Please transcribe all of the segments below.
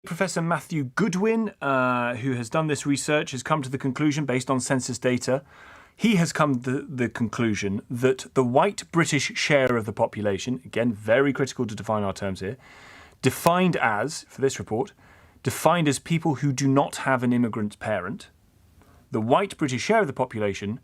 Professor Matthew Goodwin, who has done this research, has come to the conclusion, based on census data, he has come to the conclusion that the white British share of the population, again, very critical to define our terms here, defined as, for this report, defined as people who do not have an immigrant parent, the white British share of the population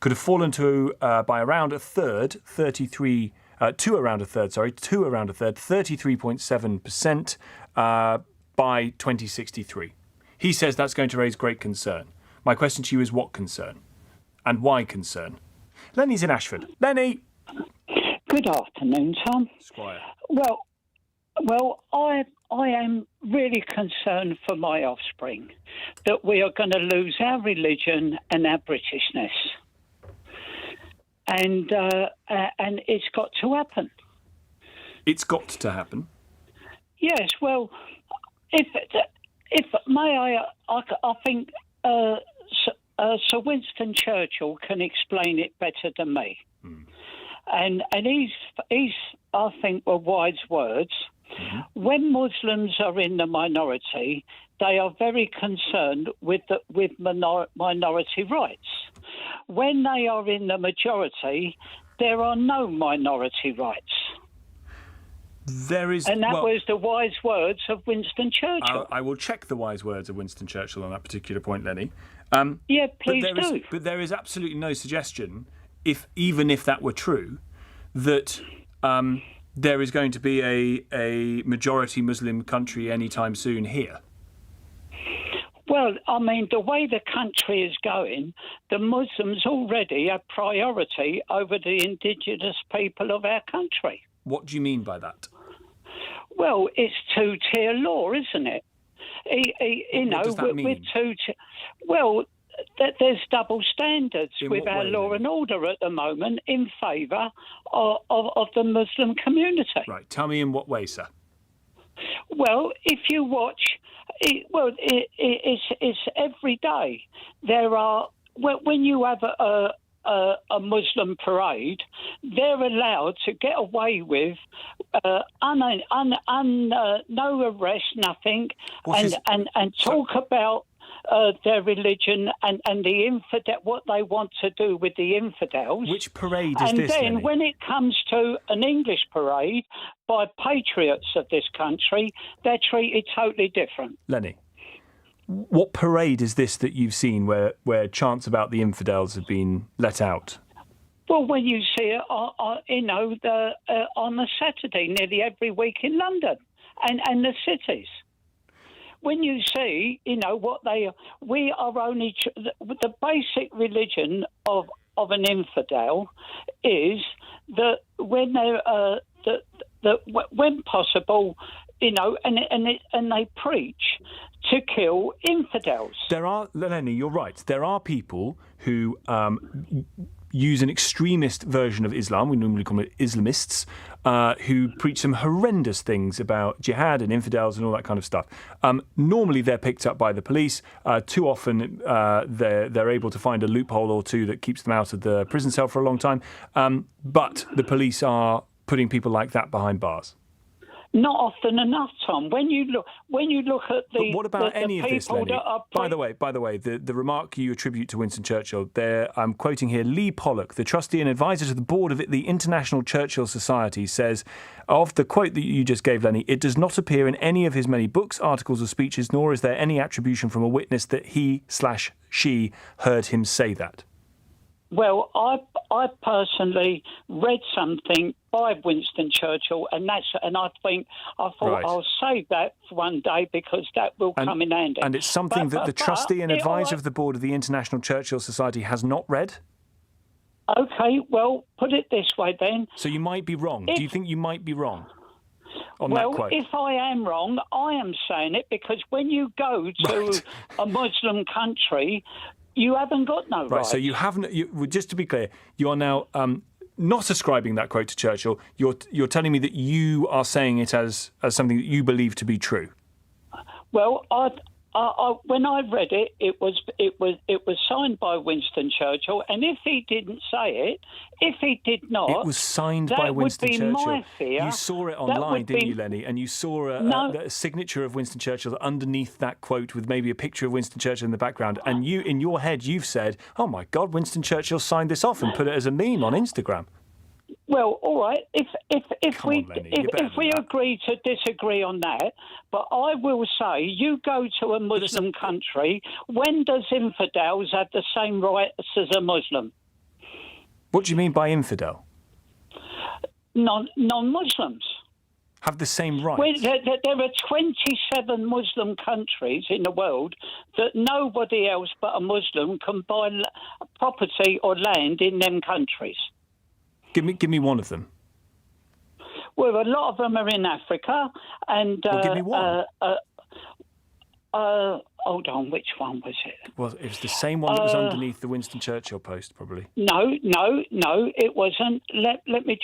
could have fallen to by around a third, 33.7%, by 2063. He says that's going to raise great concern. My question to you is, what concern? And why concern? Lenny's in Ashford. Lenny! Good afternoon, Tom. Squire. Well, I am really concerned for my offspring that we are going to lose our religion and our Britishness. And it's got to happen. It's got to happen? Yes, well, if may I think Sir Winston Churchill can explain it better than me. And he's I think were wise words. When Muslims are in the minority, they are very concerned with minority rights. When they are in the majority, there are no minority rights. Was the wise words of Winston Churchill. I will check the wise words of Winston Churchill on that particular point, Lenny. Yeah, please do. But there is absolutely no suggestion, even if that were true, that there is going to be a majority Muslim country anytime soon here. Well, I mean, the way the country is going, the Muslims already have priority over the indigenous people of our country. What do you mean by that? Well, it's two-tier law, isn't it? What does that mean? There's double standards with our law then? and order at the moment in favour of the Muslim community. Right. Tell me in what way, sir? Well, if you watch, it's every day. There are when you have a Muslim parade, they're allowed to get away with no arrest, nothing, and talk about their religion and the infidel, what they want to do with the infidels. Which parade is this, And then Lenny? when it comes to an English parade by patriots of this country, they're treated totally different. Lenny, what parade is this that you've seen where chants about the infidels have been let out? Well, when you see it, on a Saturday, nearly every week in London and the cities. When you see, we are only the basic religion of an infidel is that when when possible, and they preach to kill infidels. Lenny, you're right. There are people who use an extremist version of Islam, we normally call it Islamists, who preach some horrendous things about jihad and infidels and all that kind of stuff. Normally they're picked up by the police. Too often they're able to find a loophole or two that keeps them out of the prison cell for a long time. But the police are putting people like that behind bars. Not often enough, Tom. When you look at the. But what about any of this, Lenny? By the way, the remark you attribute to Winston Churchill, I'm quoting here, Lee Pollock, the trustee and advisor to the board of the International Churchill Society, says of the quote that you just gave, Lenny, it does not appear in any of his many books, articles or speeches, nor is there any attribution from a witness that he/she heard him say that. Well, I personally read something by Winston Churchill, and I thought right. I'll save that for one day because that will come in handy. And it's something that the trustee and advisor of the board of the International Churchill Society has not read? Okay, well, put it this way then. So you might be wrong. Do you think you might be wrong on that quote? Well, if I am wrong, I am saying it because when you go to a Muslim country, you haven't got no rights. Right, so you haven't. Just to be clear, you are now not ascribing that quote to Churchill. You're telling me that you are saying it as something that you believe to be true. Well, when I read it, it was signed by Winston Churchill, and if he didn't say it, if he did not, it was signed by Winston would be Churchill. my fear. You saw it online, didn't you, Lenny? And you saw a signature of Winston Churchill underneath that quote with maybe a picture of Winston Churchill in the background. And you, in your head, you've said, "Oh my God, Winston Churchill signed this off and put it as a meme on Instagram." Well, all right. If we that. agree to disagree on that, but I will say, you go to a Muslim country. When does infidels have the same rights as a Muslim? What do you mean by infidel? Non-Muslims have the same rights. Well, there are 27 Muslim countries in the world that nobody else but a Muslim can buy property or land in them countries. Give me one of them. Well, a lot of them are in Africa, and give me one. Hold on, which one was it? Well, it was the same one that was underneath the Winston Churchill post, probably. No, it wasn't. Let me.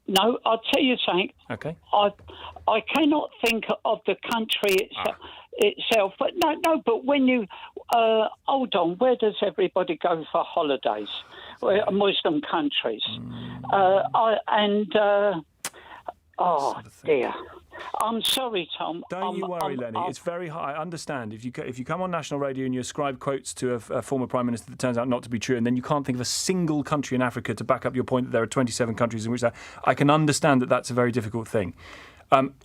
No, I'll tell you something. Okay. I cannot think of the country itself, but no. But when you hold on, where does everybody go for holidays? Muslim countries. Dear. I'm sorry, Tom. Don't you worry, Lenny. It's very hard. I understand. If you come on national radio and you ascribe quotes to a former prime minister that turns out not to be true, and then you can't think of a single country in Africa to back up your point that there are 27 countries in which I can understand that that's a very difficult thing.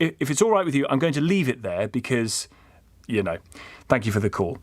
If it's all right with you, I'm going to leave it there because, thank you for the call.